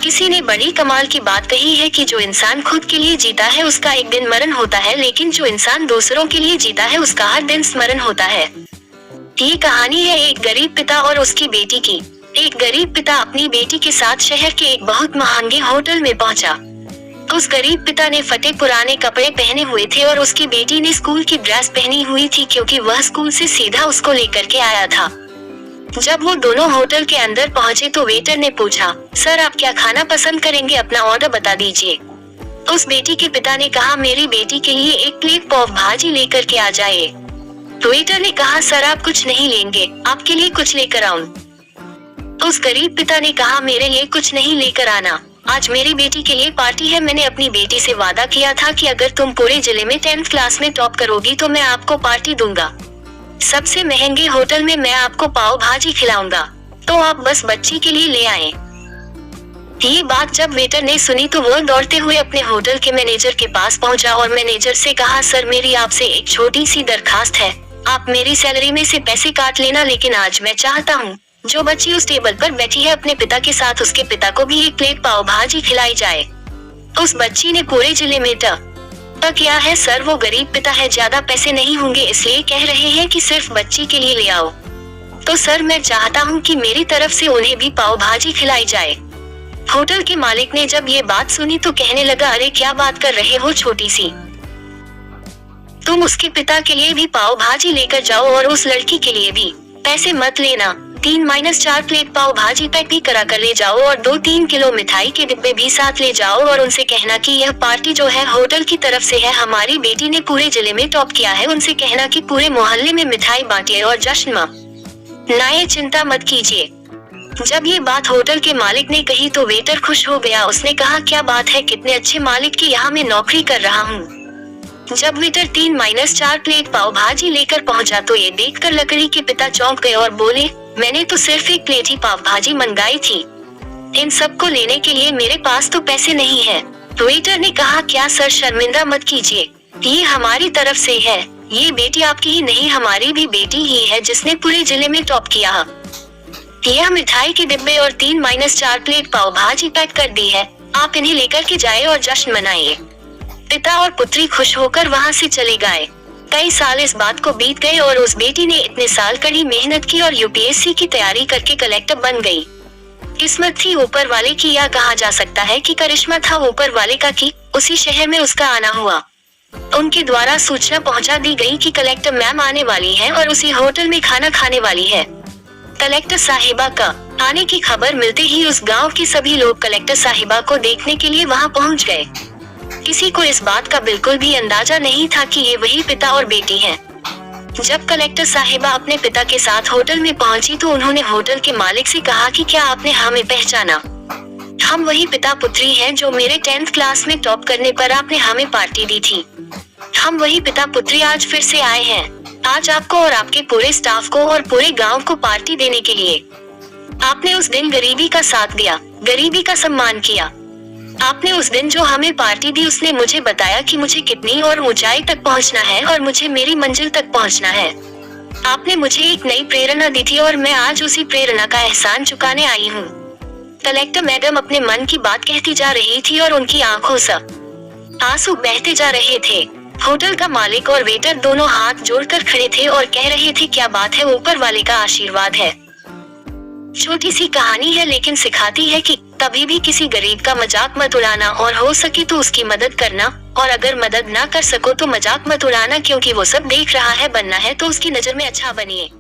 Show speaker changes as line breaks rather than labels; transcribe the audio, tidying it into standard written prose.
किसी ने बड़ी कमाल की बात कही है कि जो इंसान खुद के लिए जीता है उसका एक दिन मरण होता है, लेकिन जो इंसान दूसरों के लिए जीता है उसका हर दिन स्मरण होता है। ये कहानी है एक गरीब पिता और उसकी बेटी की। एक गरीब पिता अपनी बेटी के साथ शहर के एक बहुत महंगे होटल में पहुंचा। उस गरीब पिता ने फटे पुराने कपड़े पहने हुए थे और उसकी बेटी ने स्कूल की ड्रेस पहनी हुई थी, क्योंकि वह स्कूल से सीधा उसको लेकर के आया था। जब वो दोनों होटल के अंदर पहुंचे तो वेटर ने पूछा, सर आप क्या खाना पसंद करेंगे, अपना ऑर्डर बता दीजिए। उस बेटी के पिता ने कहा, मेरी बेटी के लिए एक प्लेट पाव भाजी लेकर के आ जाए। तो वेटर ने कहा, सर आप कुछ नहीं लेंगे, आपके लिए कुछ लेकर आऊं। उस गरीब पिता ने कहा, मेरे लिए कुछ नहीं लेकर आना, आज मेरी बेटी के लिए पार्टी है। मैंने अपनी बेटी से वादा किया था कि अगर तुम पूरे जिले में 10th क्लास में टॉप करोगी तो मैं आपको पार्टी दूंगा, सबसे महंगे होटल में मैं आपको पाव भाजी खिलाऊंगा, तो आप बस बच्ची के लिए ले आए। ये बात जब वेटर ने सुनी तो वो दौड़ते हुए अपने होटल के मैनेजर के पास पहुंचा और मैनेजर से कहा, सर मेरी आपसे एक छोटी सी दरखास्त है, आप मेरी सैलरी में से पैसे काट लेना, लेकिन आज मैं चाहता हूँ जो बच्ची उस टेबल पर बैठी है अपने पिता के साथ, उसके पिता को भी एक प्लेट पाव भाजी खिलाई जाए। उस बच्ची ने पूरे जिले में किया है, सर वो गरीब पिता है, ज्यादा पैसे नहीं होंगे इसलिए कह रहे हैं कि सिर्फ बच्ची के लिए ले आओ। तो सर मैं चाहता हूँ कि मेरी तरफ से उन्हें भी पाव भाजी खिलाई जाए। होटल के मालिक ने जब ये बात सुनी तो कहने लगा, अरे क्या बात कर रहे हो छोटी सी, तुम उसके पिता के लिए भी पाव भाजी लेकर जाओ और उस लड़की के लिए भी, पैसे मत लेना, 3-4 प्लेट पाव भाजी पैक भी करा कर ले जाओ और 2-3 किलो मिठाई के डिब्बे भी साथ ले जाओ और उनसे कहना कि यह पार्टी जो है होटल की तरफ से है, हमारी बेटी ने पूरे जिले में टॉप किया है। उनसे कहना कि पूरे मोहल्ले में मिठाई बांटिए और जश्न मनाइए, चिंता मत कीजिए। जब ये बात होटल के मालिक ने कही तो वेटर खुश हो गया। उसने कहा, क्या बात है, कितने अच्छे मालिक की यहाँ मैं नौकरी कर रहा हूँ। जब वेटर 3-4 प्लेट पाव भाजी लेकर पहुंचा तो ये देखकर लकड़ी के पिता चौंक गए और बोले, मैंने तो सिर्फ एक प्लेट ही पाव भाजी मंगाई थी, इन सबको लेने के लिए मेरे पास तो पैसे नहीं है। तो वेटर ने कहा, क्या सर शर्मिंदा मत कीजिए, ये हमारी तरफ से है, ये बेटी आपकी ही नहीं हमारी भी बेटी ही है जिसने पूरे जिले में टॉप किया। यह मिठाई के डिब्बे और 3-4 प्लेट पाव भाजी पैक कर दी है, आप इन्हें लेकर के जाए और जश्न मनाइए। पिता और पुत्री खुश होकर वहाँ से चले गए। कई साल इस बात को बीत गए और उस बेटी ने इतने साल कड़ी मेहनत की और यूपीएससी की तैयारी करके कलेक्टर बन गई। किस्मत थी ऊपर वाले की, या कहा जा सकता है कि करिश्मा था ऊपर वाले का कि उसी शहर में उसका आना हुआ। उनके द्वारा सूचना पहुंचा दी गई कि कलेक्टर मैम आने वाली है और उसी होटल में खाना खाने वाली है। कलेक्टर साहिबा का आने की खबर मिलते ही उस गाँव के सभी लोग कलेक्टर साहिबा को देखने के लिए वहाँ पहुँच गए। किसी को इस बात का बिल्कुल भी अंदाजा नहीं था कि ये वही पिता और बेटी हैं। जब कलेक्टर साहिबा अपने पिता के साथ होटल में पहुंची तो उन्होंने होटल के मालिक से कहा कि क्या आपने हमें पहचाना, हम वही पिता पुत्री हैं जो मेरे 10th क्लास में टॉप करने पर आपने हमें पार्टी दी थी। हम वही पिता पुत्री आज फिर से आए हैं, आज आपको और आपके पूरे स्टाफ को और पूरे गाँव को पार्टी देने के लिए। आपने उस दिन गरीबी का साथ दिया, गरीबी का सम्मान किया। आपने उस दिन जो हमें पार्टी दी उसने मुझे बताया कि मुझे कितनी और ऊंचाई तक पहुंचना है और मुझे मेरी मंजिल तक पहुंचना है। आपने मुझे एक नई प्रेरणा दी थी और मैं आज उसी प्रेरणा का एहसान चुकाने आई हूँ। कलेक्टर मैडम अपने मन की बात कहती जा रही थी और उनकी आंखों से आंसू बहते जा रहे थे। होटल का मालिक और वेटर दोनों हाथ जोड़कर खड़े थे और कह रहे थे, क्या बात है, ऊपर वाले का आशीर्वाद है। छोटी सी कहानी है लेकिन सिखाती है कि कभी भी किसी गरीब का मजाक मत उड़ाना और हो सके तो उसकी मदद करना, और अगर मदद ना कर सको तो मजाक मत उड़ाना, क्योंकि वो सब देख रहा है, बनना है तो उसकी नजर में अच्छा बनिए।